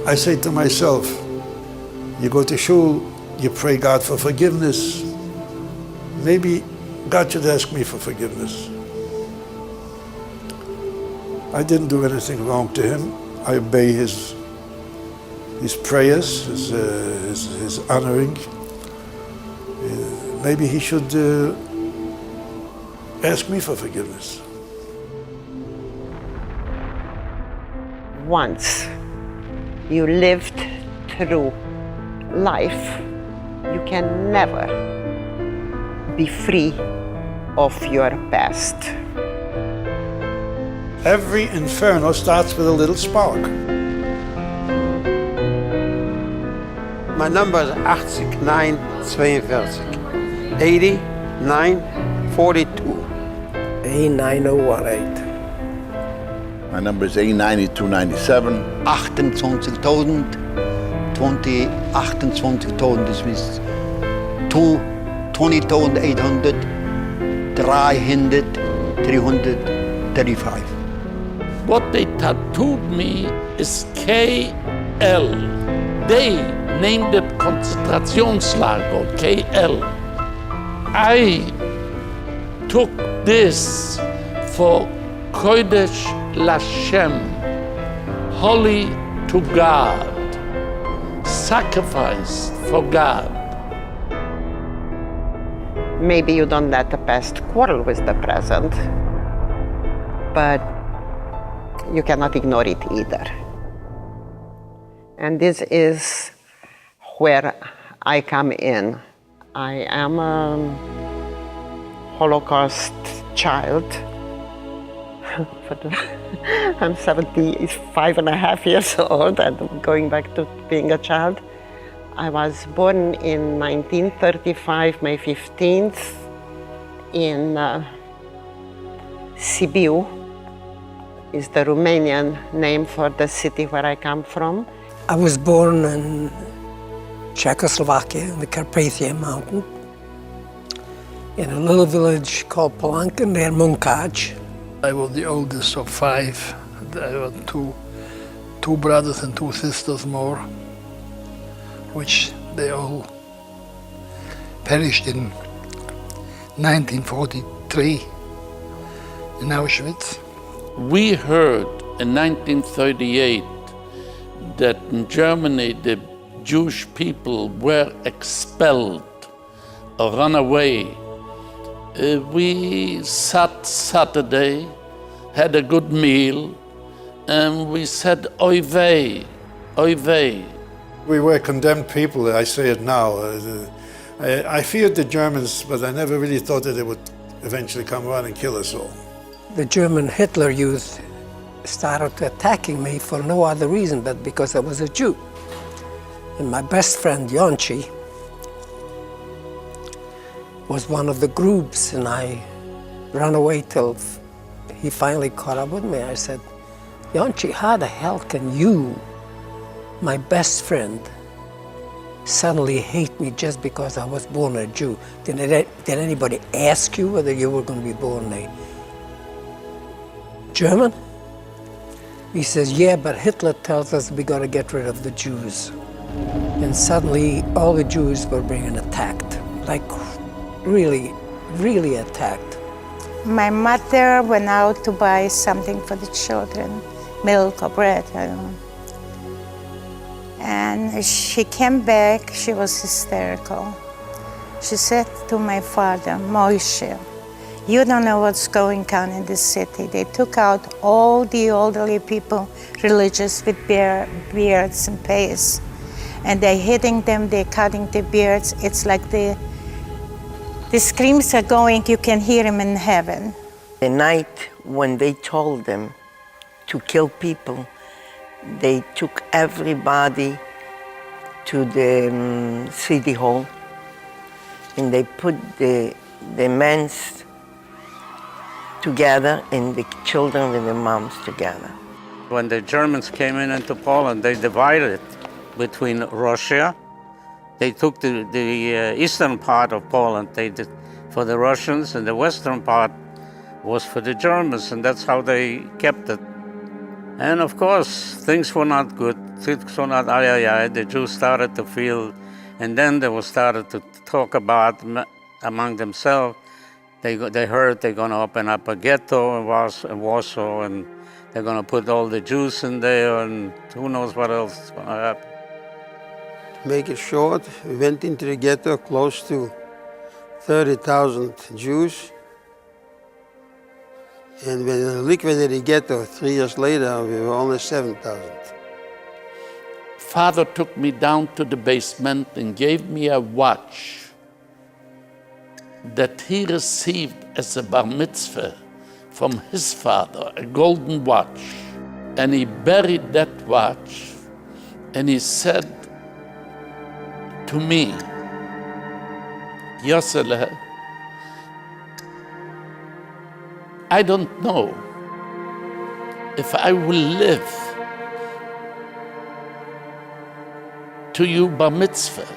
I say to myself, you go to shul, you pray God for forgiveness. Maybe God should ask me for forgiveness. I didn't do anything wrong to him. I obey his prayers, his honoring. Maybe he should ask me for forgiveness. Once you lived through life, you can never be free of your past. Every inferno starts with a little spark. My number is 8942. 8942. A9018. My number is A9297. 28.000, 28.000, this means 20.800, 335. What they tattooed me is KL. They named it Konzentrationslager, KL. I took this for Kodesh Lashem, holy to God, sacrificed for God. Maybe you don't let the past quarrel with the present, but you cannot ignore it either. And this is where I come in. I am a Holocaust child. I'm 75 and a half years old and going back to being a child. I was born in 1935, May 15th, in Sibiu, is the Romanian name for the city where I come from. I was born in Czechoslovakia, in the Carpathian Mountain, in a little village called Polanka near Munkac. I was the oldest of 5. I had two brothers and 2 sisters more, which they all perished in 1943 in Auschwitz. We heard in 1938 that in Germany the Jewish people were expelled or run away. We sat Saturday, had a good meal, and we said, oy vey, oy vey. We were condemned people, I say it now. I feared the Germans, but I never really thought that they would eventually come around and kill us all. The German Hitler Youth started attacking me for no other reason but because I was a Jew. And my best friend, Yonchi, was one of the groups, and I ran away till he finally caught up with me. I said, Yonchi, how the hell can you, my best friend, suddenly hate me just because I was born a Jew? Did anybody ask you whether you were going to be born a German? He says, yeah, but Hitler tells us we got to get rid of the Jews. And suddenly all the Jews were being attacked, like really, really attacked. My mother went out to buy something for the children, milk or bread, I don't know. And she came back, she was hysterical. She said to my father, Moishe, you don't know what's going on in this city. They took out all the elderly people, religious, with beards and face. And they're hitting them, they're cutting the beards. It's like the screams are going, you can hear them in heaven. The night when they told them to kill people, they took everybody to the city hall, and they put the men together and the children with the moms together. When the Germans came into Poland, they divided between Russia. They took the eastern part of Poland, they did for the Russians, and the western part was for the Germans, and that's how they kept it. And of course, things were not good. the Jews started to feel, and then they started to talk about among themselves. They heard they're going to open up a ghetto in Warsaw, and they're going to put all the Jews in there, and who knows what else is going to happen. To make it short, we went into the ghetto, close to 30,000 Jews. And when we liquidated the ghetto 3 years later, we were only 7,000. Father took me down to the basement and gave me a watch that he received as a bar mitzvah from his father, a golden watch. And he buried that watch, and he said to me, Yosele, I don't know if I will live to you bar mitzvah.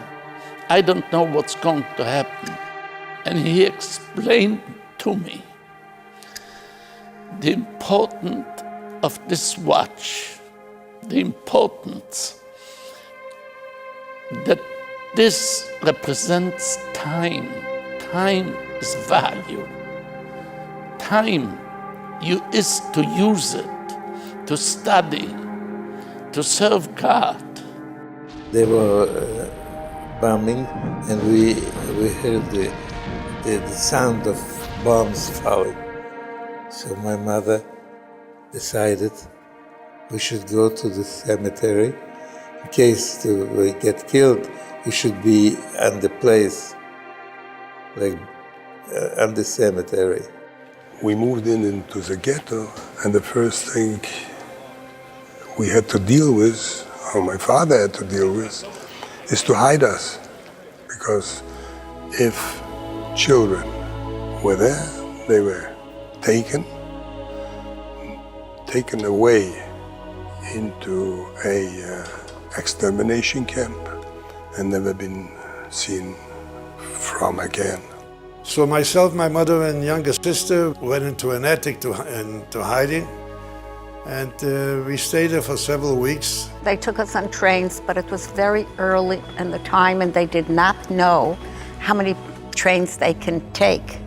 I don't know what's going to happen. And he explained to me the importance of this watch, the importance that this represents time. Time is value. Time is to use it, to study, to serve God. They were bombing, and we heard the sound of bombs falling. So my mother decided we should go to the cemetery. In case we get killed, we should be on the place, like on the cemetery. We moved into the ghetto, and the first thing we had to deal with, or my father had to deal with, is to hide us. Because if children were there, they were taken away into a extermination camp and never been seen from again. So myself, my mother, and younger sister went into an attic into hiding, and we stayed there for several weeks. They took us on trains, but it was very early in the time, and they did not know how many trains they can take.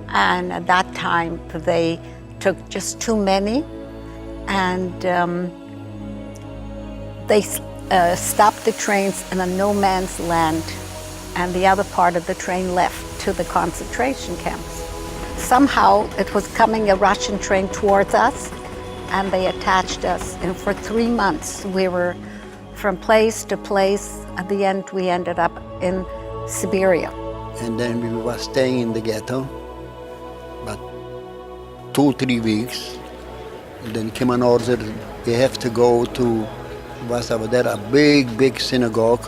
And at that time, they took just too many, and they stopped the trains in a no man's land, and the other part of the train left to the concentration camps. Somehow it was coming a Russian train towards us, and they attached us. And for 3 months we were from place to place. At the end we ended up in Siberia. And then we were staying in the ghetto, but 2-3 weeks. And then came an order, we have to go to, was over there a big synagogue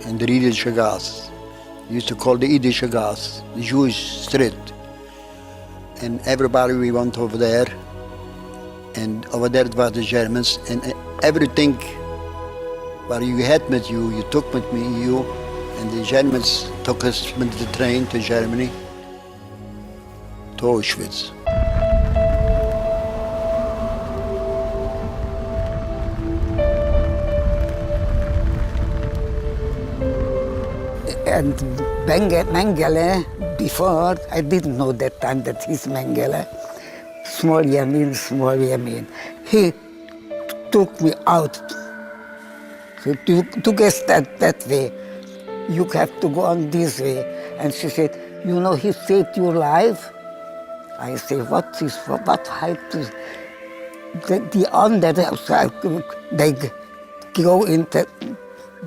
in the Yiddish Gas. We used to call the Yiddish Gas, the Jewish street. And everybody we went over there, and over there it was the Germans, and everything what you had with you, you took with you, and the Germans took us with the train to Germany, to Auschwitz. And Mengele, before, I didn't know that time that he's Mengele. Small Yamin. He took me out. He took us that way. You have to go on this way. And she said, you know, he saved your life. I say, what height is the under they go into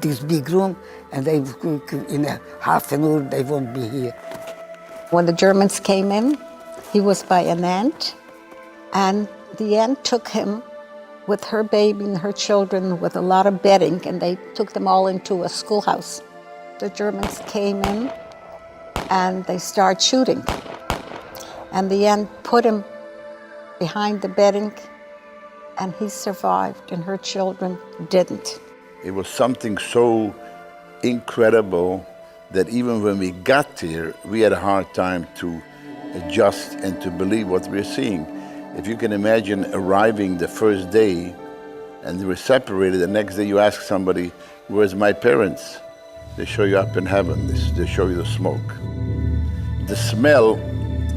this big room, and they in a half an hour they won't be here. When the Germans came in, he was by an aunt, and the aunt took him with her baby and her children with a lot of bedding, and they took them all into a schoolhouse. The Germans came in and they started shooting, and the aunt put him behind the bedding, and he survived, and her children didn't. It was something so incredible that even when we got here, we had a hard time to adjust and to believe what we're seeing. If you can imagine arriving the first day and they were separated. The next day you ask somebody, where's my parents? They show you up in heaven. They show you the smoke. The smell,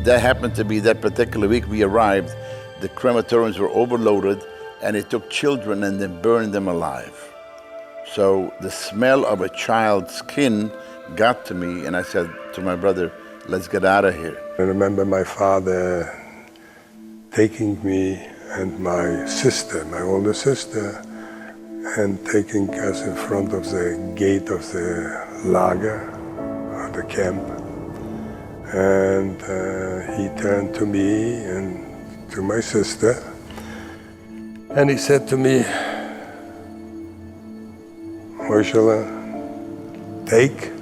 that happened to be that particular week we arrived, the crematoriums were overloaded, and they took children and then burned them alive. So the smell of a child's skin got to me, and I said to my brother, let's get out of here. I remember my father taking me and my sister, my older sister, and taking us in front of the gate of the lager, or the camp. And he turned to me and to my sister, and he said to me, Moishala, take.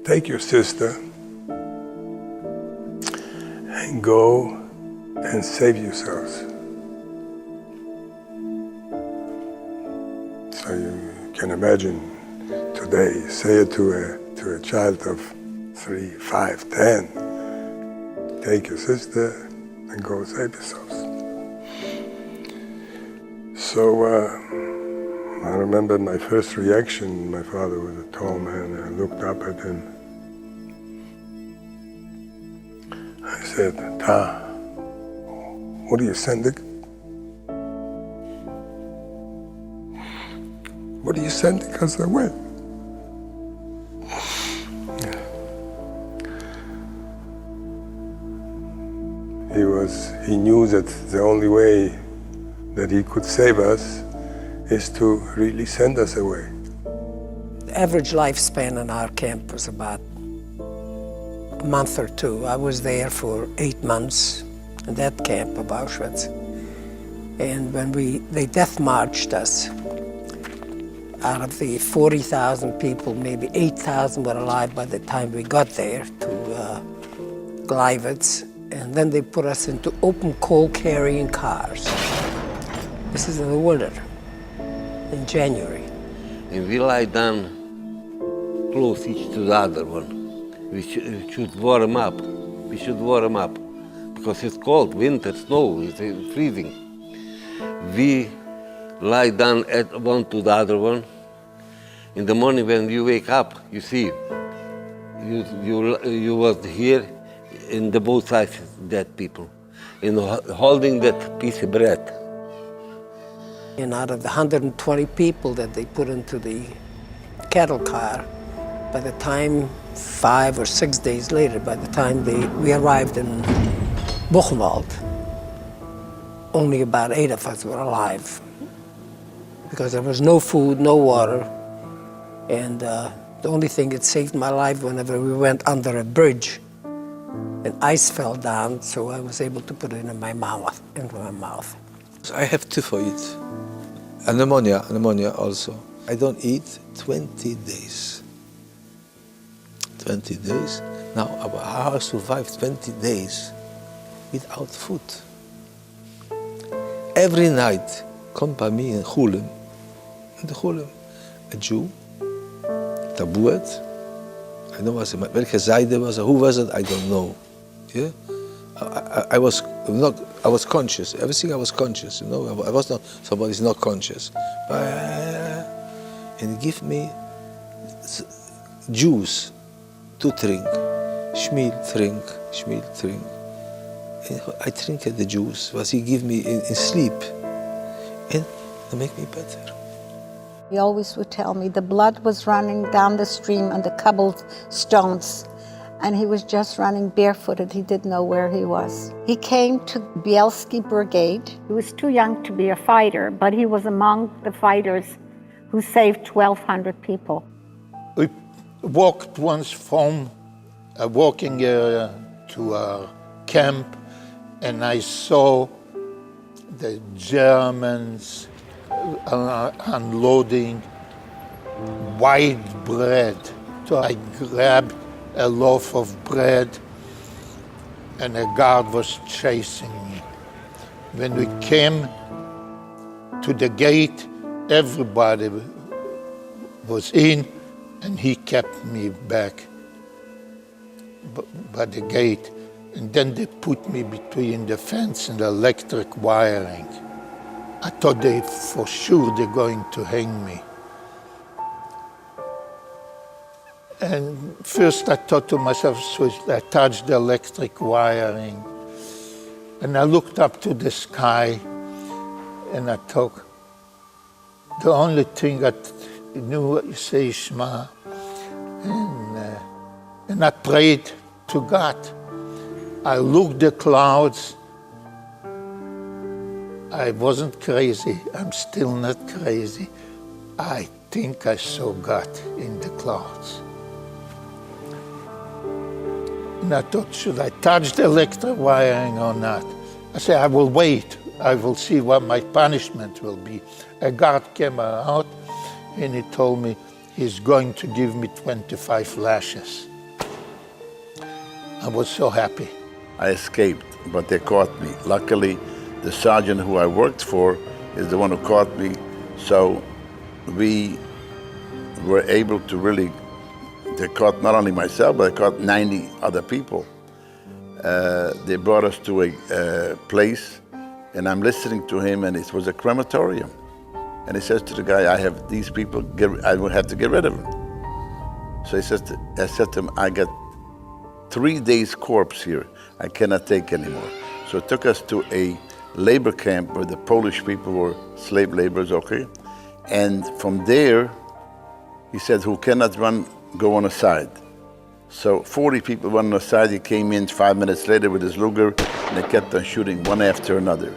Take your sister and go and save yourselves. So you can imagine today, say it to a child of 3, 5, 10. Take your sister and go save yourselves. So I remember my first reaction. My father was a tall man, and I looked up at him. I said, Ta, what are you sending? What are you sending us away? He knew that the only way that he could save us is to really send us away. The average lifespan in our camp was about a month or two. I was there for 8 months in that camp of Auschwitz. And when they death marched us, out of the 40,000 people, maybe 8,000 were alive by the time we got there to Gleiwitz. And then they put us into open coal carrying cars. This is in the winter, in January. And we lie down close each to the other one. We should warm up. We should warm up because it's cold, winter, snow, it's freezing. We lie down at one to the other one. In the morning when you wake up, you see, you was here in the both sides, dead people, holding that piece of bread. And out of the 120 people that they put into the cattle car, by the time 5 or 6 days later, by the time we arrived in Buchenwald, only about 8 of us were alive because there was no food, no water, and the only thing that saved my life whenever we went under a bridge, and ice fell down, so I was able to put it in my mouth. I have typhoid, and pneumonia also. I don't eat 20 days. 20 days. Now, how I survived 20 days without food. Every night, come by me in Chulem, a Jew, tabuet. I know welke zijde was, who was it, I don't know. Yeah? I was conscious, everything I was conscious, you know, I was not, somebody's not conscious. And he give me juice to drink, Schmiel drink. And I drink the juice, what he give me in sleep, and it make me better. He always would tell me the blood was running down the stream on the cobblestones, and he was just running barefooted. He didn't know where he was. He came to Bielski Brigade. He was too young to be a fighter, but he was among the fighters who saved 1,200 people. We walked once from a walking area to our camp, and I saw the Germans unloading white bread. So I grabbed a loaf of bread, and a guard was chasing me. When we came to the gate, everybody was in, and he kept me back. by the gate, and then they put me between the fence and the electric wiring. I thought for sure they're going to hang me. And first I thought to myself, so I touched the electric wiring, and I looked up to the sky, and I thought, the only thing I knew is say Shema, and I prayed to God. I looked the clouds. I wasn't crazy. I'm still not crazy. I think I saw God in the clouds. And I thought, should I touch the electric wiring or not? I said, I will wait. I will see what my punishment will be. A guard came out and he told me he's going to give me 25 lashes. I was so happy. I escaped, but they caught me. Luckily, the sergeant who I worked for is the one who caught me, so we were able to really, they caught not only myself, but they caught 90 other people. They brought us to a place, and I'm listening to him, and it was a crematorium. And he says to the guy, I have these people, I will have to get rid of them. So I said to him, I got 3 days corpse here. I cannot take anymore. So it took us to a labor camp where the Polish people were slave laborers, okay? And from there, he said, who cannot run, go on a side. So 40 people went on a side. He came in 5 minutes later with his Luger, and they kept on shooting one after another.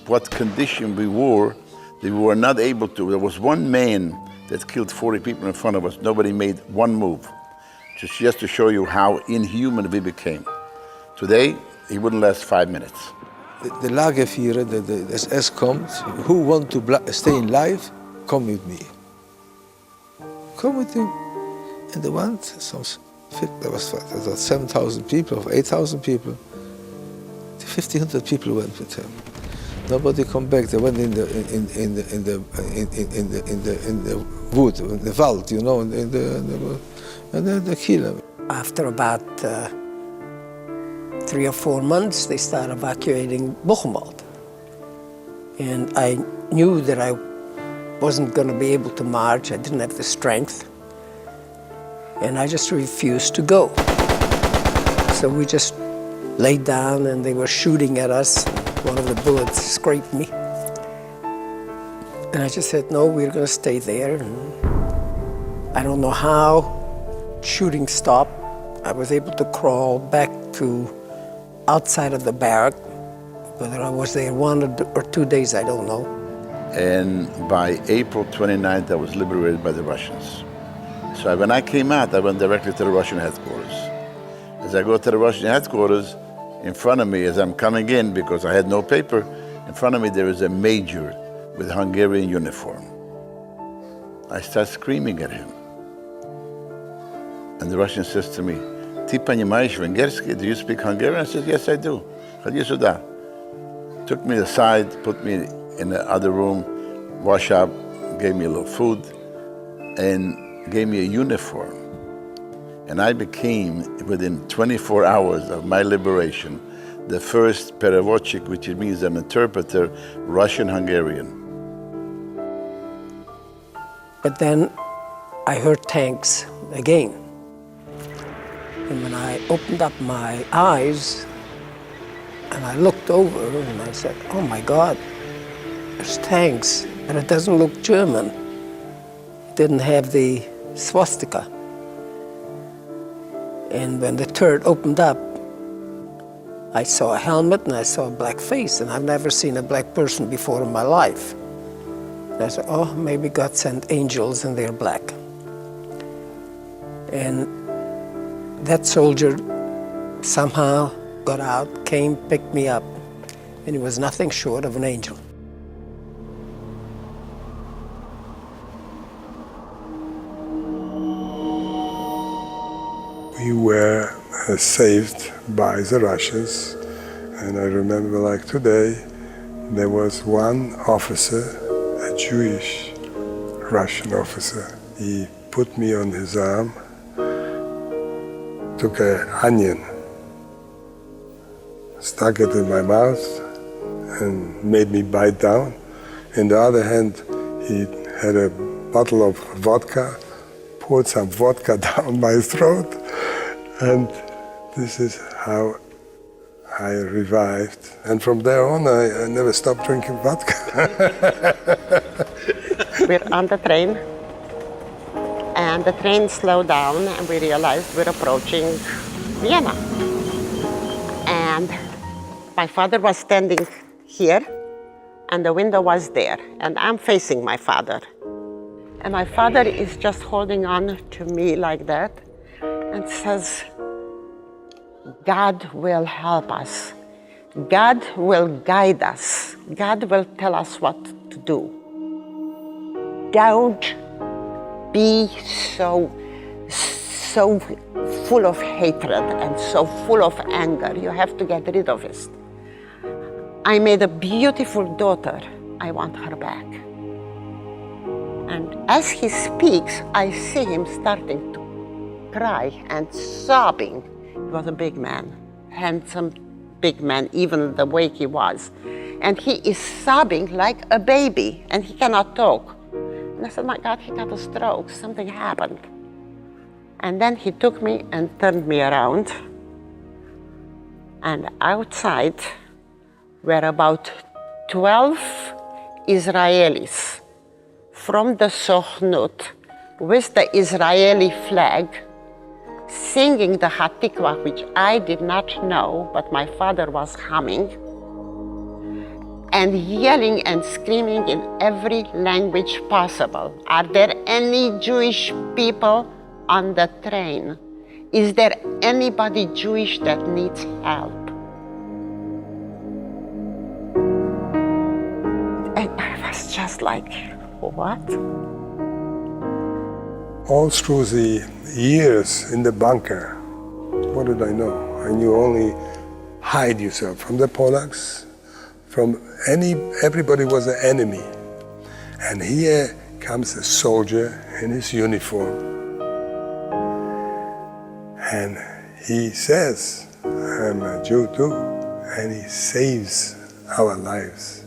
What condition we were not able to. There was one man that killed 40 people in front of us. Nobody made one move. Just to show you how inhuman we became. Today, he wouldn't last 5 minutes. The Lagerführer, the SS kommt, who want to stay in life, come with me. Come with him. And they went, there was 7,000 people, or 8,000 people. 1,500 people went with him. Nobody come back. They went in the wood, in the Wald, you know, and then they kill him. After about 3 or 4 months, they started evacuating Buchenwald. And I knew that I wasn't going to be able to march. I didn't have the strength. And I just refused to go. So we just laid down, and they were shooting at us. One of the bullets scraped me. And I just said, no, we're going to stay there. And I don't know how. Shooting stopped. I was able to crawl back to outside of the barrack. Whether I was there 1 or 2 days, I don't know. And by April 29th, I was liberated by the Russians. So when I came out, I went directly to the Russian headquarters. As I go to the Russian headquarters, in front of me, as I'm coming in, because I had no paper, in front of me there is a major with a Hungarian uniform. I start screaming at him. And the Russian says to me, Ty понимаешь венгерский? Do you speak Hungarian? I said, yes, I do. Ходи сюда. Took me aside, put me in the other room, wash up, gave me a little food, and gave me a uniform. And I became, within 24 hours of my liberation, the first perevodchik, which means an interpreter, Russian-Hungarian. But then I heard tanks again. And when I opened up my eyes and I looked over and I said, oh my God, there's tanks, and it doesn't look German. It didn't have the swastika. And when the turret opened up, I saw a helmet and I saw a black face, and I've never seen a black person before in my life. And I said, oh, maybe God sent angels and they're black. And that soldier somehow got out, came, picked me up, and he was nothing short of an angel. We were saved by the Russians, and I remember like today, there was one officer, a Jewish Russian officer. He put me on his arm, took an onion, stuck it in my mouth, and made me bite down. In the other hand, he had a bottle of vodka, poured some vodka down my throat, and this is how I revived. And from there on, I never stopped drinking vodka. We're on the train, and the train slowed down, and we realized we're approaching Vienna. And my father was standing here, and the window was there, and I'm facing my father. And my father is just holding on to me like that and says, God will help us. God will guide us. God will tell us what to do. Don't be so full of hatred and so full of anger. You have to get rid of it. I made a beautiful daughter. I want her back. And as he speaks, I see him starting to cry and sobbing. He was a big man, handsome big man, even the way he was. And he is sobbing like a baby, and he cannot talk. And I said, my God, he got a stroke, something happened. And then he took me and turned me around. And outside were about 12 Israelis from the Sochnut with the Israeli flag, singing the Hatikvah, which I did not know, but my father was humming, and yelling and screaming in every language possible. Are there any Jewish people on the train? Is there anybody Jewish that needs help? And I was just like, what? All through the years in the bunker, what did I know? I knew only hide yourself from the Polacks, from everybody was an enemy. And here comes a soldier in his uniform. And he says, I'm a Jew too, and he saves our lives.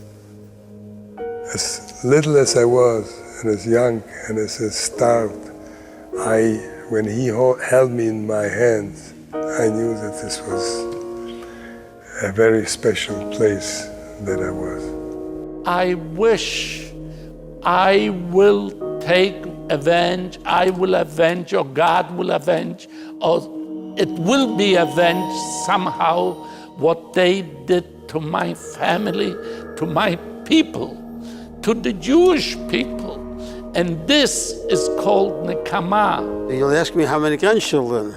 As little as I was, and as young and as starved, when he held me in my hands, I knew that this was a very special place that I was. I wish I will take avenge, I will avenge, or God will avenge, or it will be avenged somehow what they did to my family, to my people, to the Jewish people. And this is called Nekama. You'll ask me how many grandchildren.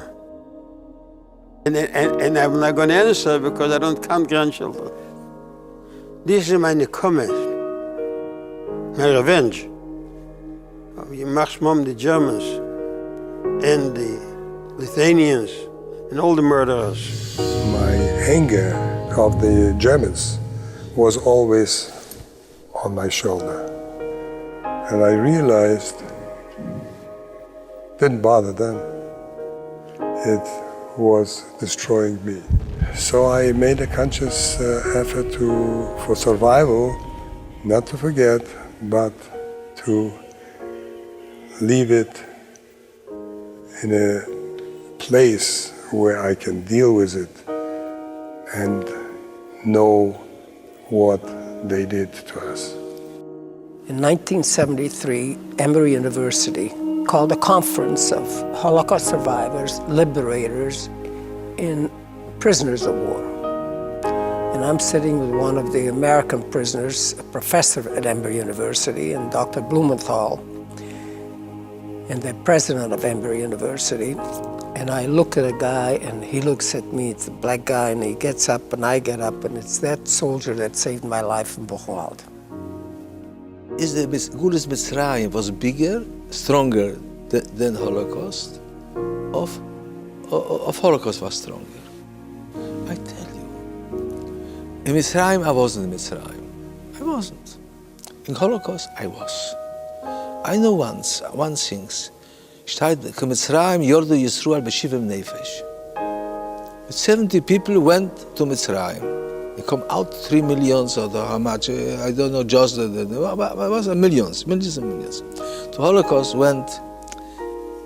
And I'm not going to answer because I don't count grandchildren. This is my Nekama, my revenge. Yimach the Germans and the Lithuanians and all the murderers. My anger of the Germans was always on my shoulder. And I realized it didn't bother them. It was destroying me. So I made a conscious effort for survival, not to forget, but to leave it in a place where I can deal with it and know what they did to us. In 1973, Emory University called a conference of Holocaust survivors, liberators, and prisoners of war. And I'm sitting with one of the American prisoners, a professor at Emory University, and Dr. Blumenthal, and the president of Emory University. And I look at a guy, and he looks at me, it's a black guy, and he gets up, and I get up, and it's that soldier that saved my life in Buchenwald. Is the Gules Mitzrayim was bigger, stronger than Holocaust? Of Holocaust was stronger. I tell you. In Mitzrayim, I wasn't in Mitzrayim. I wasn't. In Holocaust, I was. I know one thing. Steht, Mitzrayim, Yordu Yisruel b'shivim nefesh. 70 people went to Mitzrayim. They come out 3 millions or how much, I don't know just but it was millions and millions. To Holocaust went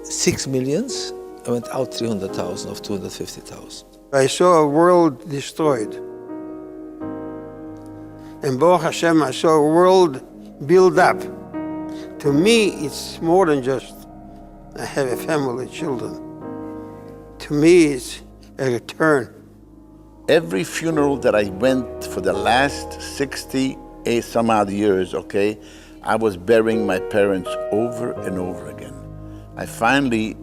6 millions, and went out 300,000 of 250,000. I saw a world destroyed. And Baruch Hashem, I saw a world build up. To me, it's more than just I have a family, children. To me, it's a return. Every funeral that I went for the last 68 some odd years, okay, I was burying my parents over and over again. I finally,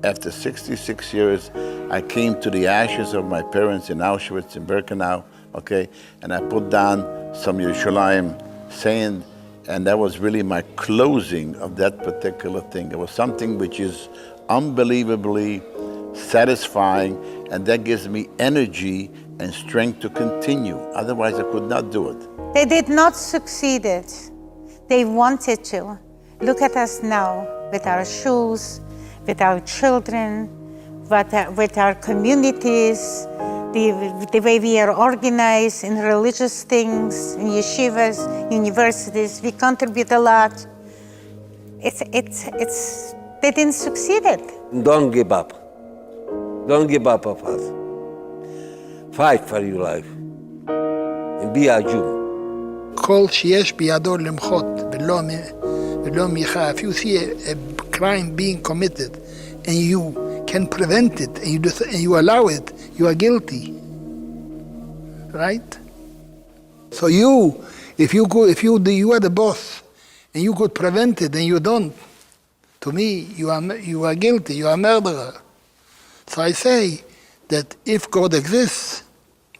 after 66 years, I came to the ashes of my parents in Auschwitz, in Birkenau, okay, and I put down some Yerushalayim sand, and that was really my closing of that particular thing. It was something which is unbelievably satisfying, and that gives me energy and strength to continue. Otherwise, I could not do it. They did not succeed it. They wanted to. Look at us now with our schools, with our children, with our communities, the way we are organized in religious things, in yeshivas, universities. We contribute a lot. They didn't succeed it. Don't give up. Don't give up of us. Fight for your life. And be a Jew. כל שיש בידו למחות ולא מיכה. If you see a crime being committed and you can prevent it and you allow it, you are guilty. Right? So if you are the boss and you could prevent it and you don't, to me, you are guilty, you are a murderer. So I say that if God exists,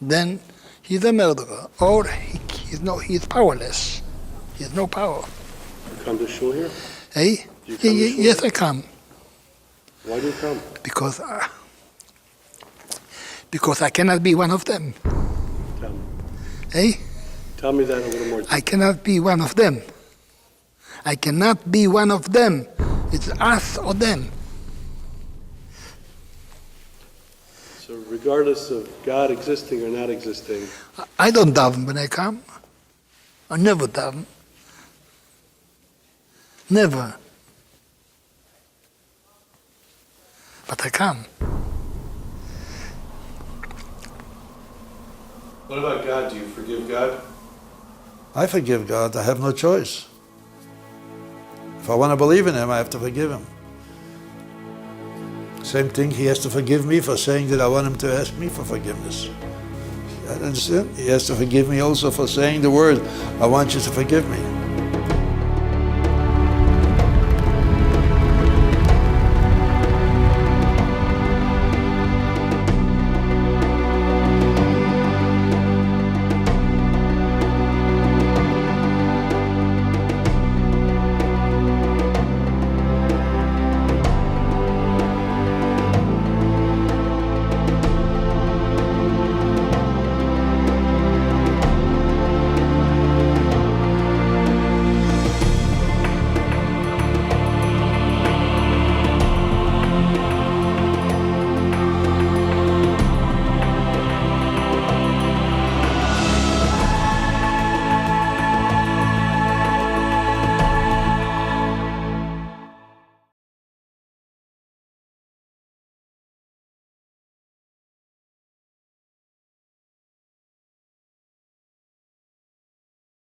then he's a murderer, or he's powerless. He has no power. You come to shul here? Hey? Yes, I come. Why do you come? Because I cannot be one of them. Tell me. Hey? Tell me that a little more. I cannot be one of them. I cannot be one of them. It's us or them. So regardless of God existing or not existing. I don't daven when I come. I never daven. Never. But I come. What about God? Do you forgive God? I forgive God. I have no choice. If I want to believe in him, I have to forgive him. Same thing, he has to forgive me for saying that I want him to ask me for forgiveness. I understand? He has to forgive me also for saying the word, I want you to forgive me.